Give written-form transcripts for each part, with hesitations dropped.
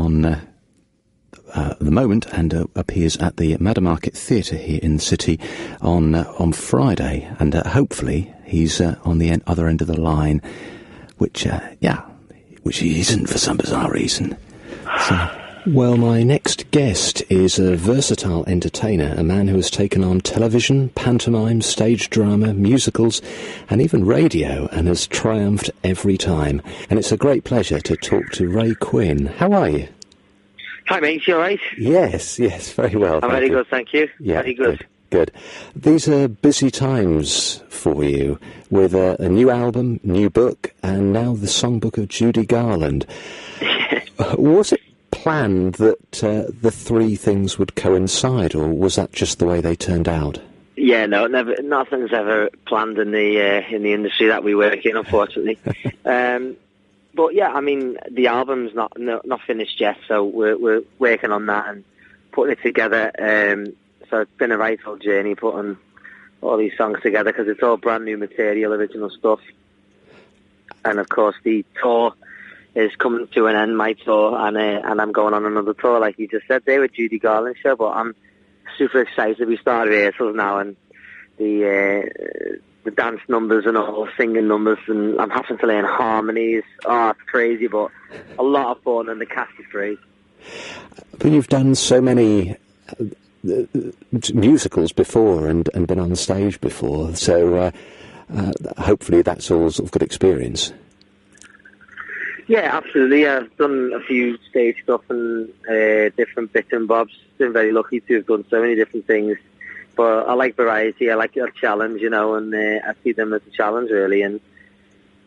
on the moment, and appears at the Madder Market Theatre here in the city on Friday, and hopefully he's on the other end of the line, which he isn't for some bizarre reason. So, well, my next guest is a versatile entertainer, a man who has taken on television, pantomime, stage drama, musicals, and even radio, and has triumphed every time. And it's a great pleasure to talk to Ray Quinn. How are you? Hi, mate. You all right? Yes, very well. I'm very good, thank you. Yeah, very good. Good. These are busy times for you, with a new album, new book, and now the songbook of Judy Garland. Was it planned that the three things would coincide, or was that just the way they turned out? Yeah, no, never. Nothing's ever planned in the industry that we work in, unfortunately. But yeah, I mean, the album's not finished yet, so we're working on that and putting it together. So it's been a right old journey putting all these songs together, because it's all brand new material, original stuff. And of course, the tour is coming to an end, my tour, and I'm going on another tour, like you just said there, with Judy Garland show. But I'm super excited. We start rehearsals now, and the dance numbers and all, singing numbers, and I'm having to learn harmonies. Oh, it's crazy, but a lot of fun, and the cast is great. But you've done so many musicals before and been on stage before, so hopefully that's all sort of good experience. Yeah, absolutely. I've done a few stage stuff and different bits and bobs. Been very lucky to have done so many different things. But I like variety. I like a challenge, and I see them as a challenge, really. And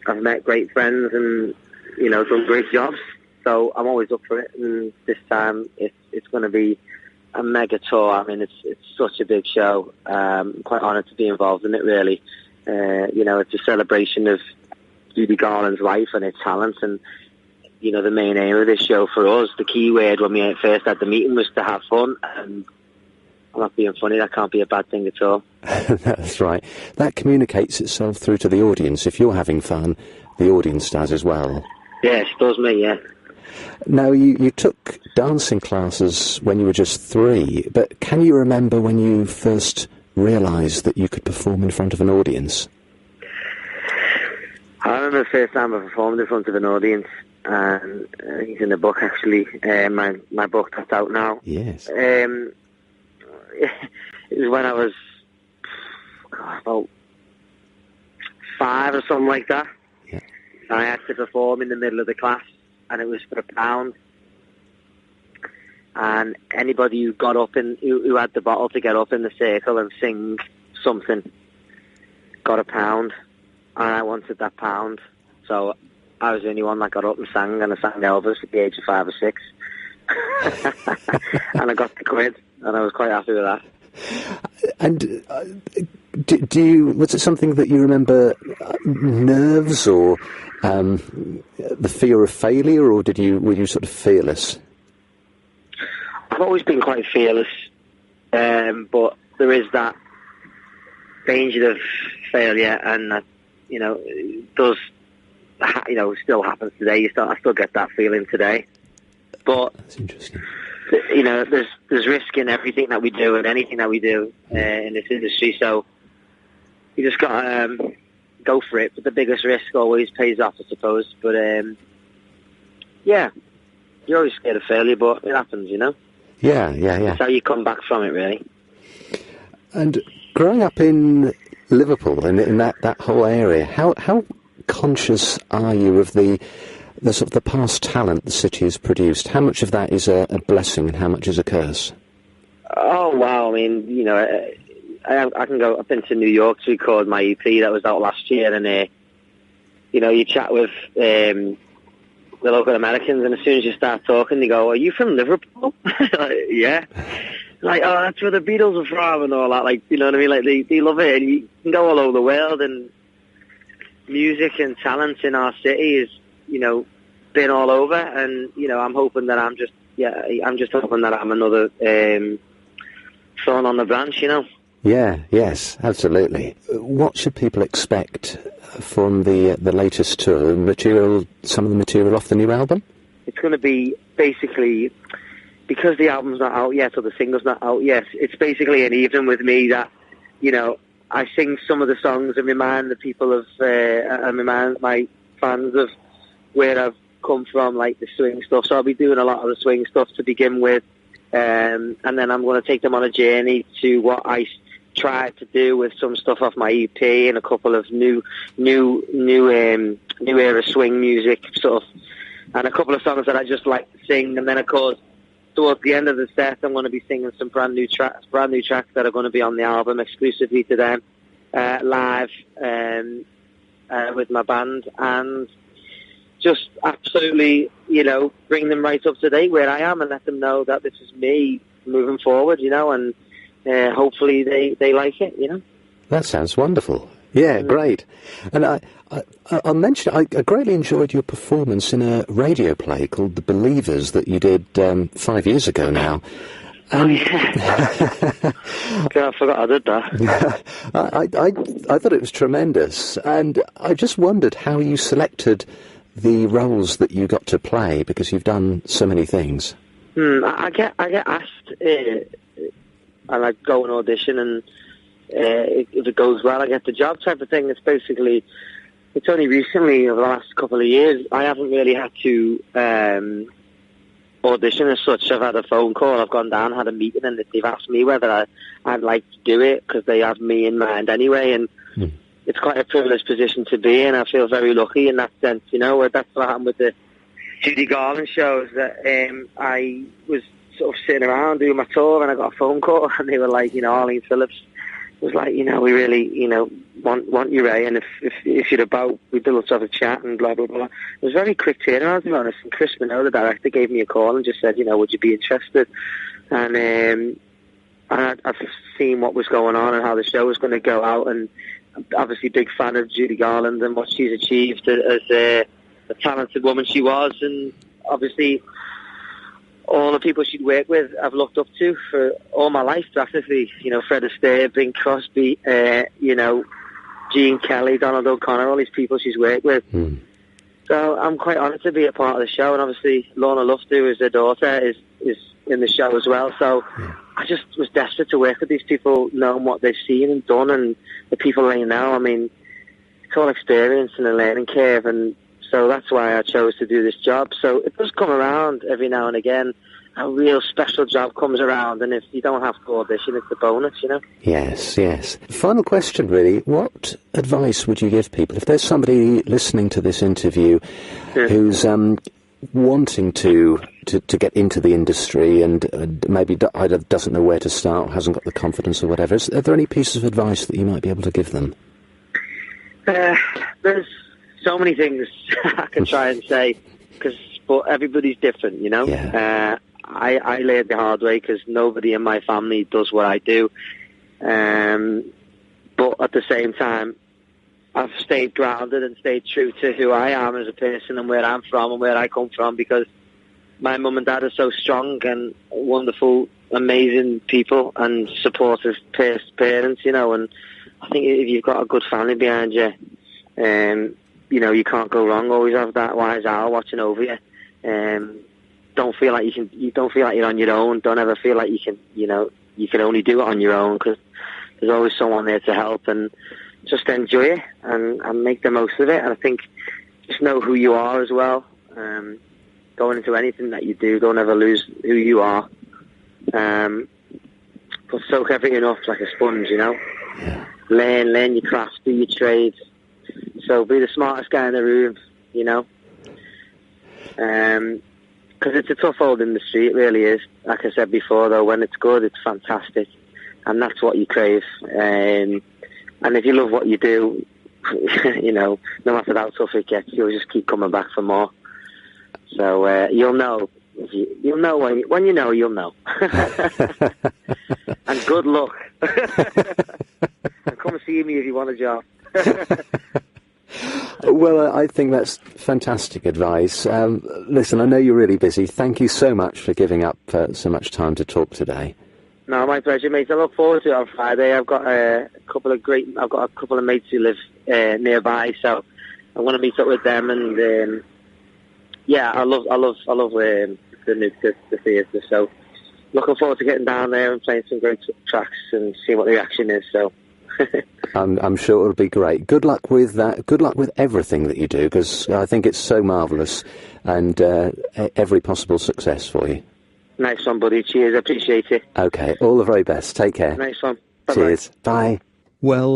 I've met great friends and, done great jobs. So I'm always up for it. And this time it's going to be a mega tour. I mean, it's such a big show. I'm quite honoured to be involved in it, really. It's a celebration of Judy Garland's life and its talents, and the main aim of this show for us, the key word when we first had the meeting, was to have fun. And I'm not being funny, that can't be a bad thing at all. That's right. That communicates itself through to the audience. If you're having fun, the audience does as well. Yes, it does me, yeah. Now, you took dancing classes when you were just 3, but can you remember when you first realised that you could perform in front of an audience? I remember the first time I performed in front of an audience, and he's in the book, actually, my book that's out now. Yes. It was when I was about 5 or something like that. Yeah. And I had to perform in the middle of the class, and it was for £1. And anybody who got up who had the bottle to get up in the circle and sing something got £1. And I wanted that £1, so I was the only one that got up and sang, and I sang Elvis at the age of 5 or 6. And I got the quid, and I was quite happy with that. And was it something that you remember, nerves or the fear of failure, or were you sort of fearless? I've always been quite fearless, but there is that danger of failure, and that, it does, still happens today. I still get that feeling today. But that's interesting. There's risk in everything that we do and anything that we do in this industry. So you just got to go for it. But the biggest risk always pays off, I suppose. But yeah, you're always scared of failure, but it happens, Yeah. That's how you come back from it, really. And growing up in Liverpool, in that whole area, how conscious are you of the sort of the past talent the city has produced? How much of that is a blessing and how much is a curse? Oh, wow. I mean, I can go. I've been to New York to record my EP that was out last year, and you chat with the local Americans, and as soon as you start talking, they go, "Are you from Liverpool?" Like, yeah. Like, oh, that's where the Beatles are from and all that. Like, you know what I mean? Like, they love it, and you can go all over the world, and music and talent in our city is, been all over, and, I'm hoping that I'm just hoping that I'm another thorn on the branch, Yeah, yes, absolutely. What should people expect from the latest tour? Some of the material off the new album? it's going to be basically, because the album's not out yet or the single's not out yet, it's basically an evening with me that, you know, I sing some of the songs and remind the people of, and remind my fans of where I've come from, like the swing stuff. So I'll be doing a lot of the swing stuff to begin with, and then I'm going to take them on a journey to what I tried to do with some stuff off my EP and a couple of new era swing music sort of, and a couple of songs that I just like to sing. And then of course towards the end of the set I'm going to be singing some brand new tracks that are going to be on the album exclusively to them, live with my band, and just absolutely, you know, bring them right up to date where I am and let them know that this is me moving forward, you know, and hopefully they like it, you know. That sounds wonderful. Yeah, great. And I'll mention, I greatly enjoyed your performance in a radio play called The Believers that you did 5 years ago now. Oh, yeah. I forgot I did that. I thought it was tremendous, and I just wondered how you selected the roles that you got to play, because you've done so many things. I get asked, and I go and audition, and if it goes well, I get the job type of thing. It's only recently, over the last couple of years, I haven't really had to audition as such. I've had a phone call, I've gone down, had a meeting, and they've asked me whether I'd like to do it, because they have me in mind anyway, and it's quite a privileged position to be in. I feel very lucky in that sense, you know. That's what happened with the Judy Garland shows, that I was sort of sitting around doing my tour, and I got a phone call, and they were like, you know, Arlene Phillips was like, you know, we really, you know, want you, Ray, and if you're about, we'd love to have a chat and blah, blah, blah. It was very quick turnaround, to be honest, and Chris Minot, the director, gave me a call and just said, you know, would you be interested? And I've seen what was going on and how the show was going to go out, and I'm obviously a big fan of Judy Garland and what she's achieved as a talented woman she was, and obviously all the people she'd worked with I've looked up to for all my life, practically. You know, Fred Astaire, Bing Crosby, you know, Gene Kelly, Donald O'Connor, all these people she's worked with. So I'm quite honoured to be a part of the show, and obviously Lorna Luft, who is her daughter, is in the show as well. So I just was desperate to work with these people, knowing what they've seen and done, and the people they know. I mean, it's all experience and a learning curve, and so that's why I chose to do this job. So it does come around every now and again. A real special job comes around, and if you don't have to audition, it's a bonus, you know? Yes, yes. Final question, really. What advice would you give people? If there's somebody listening to this interview who's wanting to get into the industry and maybe either doesn't know where to start or hasn't got the confidence or whatever, are there any pieces of advice that you might be able to give them? There's so many things I can try and say, but everybody's different, you know? Yeah. I learned the hard way, because nobody in my family does what I do. But at the same time, I've stayed grounded and stayed true to who I am as a person and where I'm from and where I come from, because my mum and dad are so strong and wonderful, amazing people and supportive parents, you know. And I think if you've got a good family behind you, you know, you can't go wrong. Always have that wise owl watching over you. Don't feel like you don't feel like you're on your own. Don't ever feel like you can only do it on your own, because there's always someone there to help, and just enjoy it and make the most of it. And I think just know who you are as well. Going into anything that you do, don't ever lose who you are. But soak everything up like a sponge, you know. Yeah. Learn your craft, do your trade. So be the smartest guy in the room, you know. Because it's a tough old industry, it really is. Like I said before, though, when it's good, it's fantastic, and that's what you crave. And if you love what you do, you know, no matter how tough it gets, you'll just keep coming back for more. So you'll know. You'll know when you know, you'll know. And good luck. And come see me if you want a job. Well, I think that's fantastic advice. Listen, I know you're really busy. Thank you so much for giving up so much time to talk today. No, my pleasure, mate. I look forward to it on Friday. I've got a couple of mates who live nearby, so I'm going to meet up with them, and Yeah, I love the theatre. So looking forward to getting down there and playing some great tracks and seeing what the reaction is. So. I'm sure it'll be great. Good luck with that. Good luck with everything that you do, because I think it's so marvellous, and every possible success for you. Nice one, buddy. Cheers. I appreciate it. Okay, all the very best. Take care. Nice one. Bye-bye. Cheers. Bye. Well.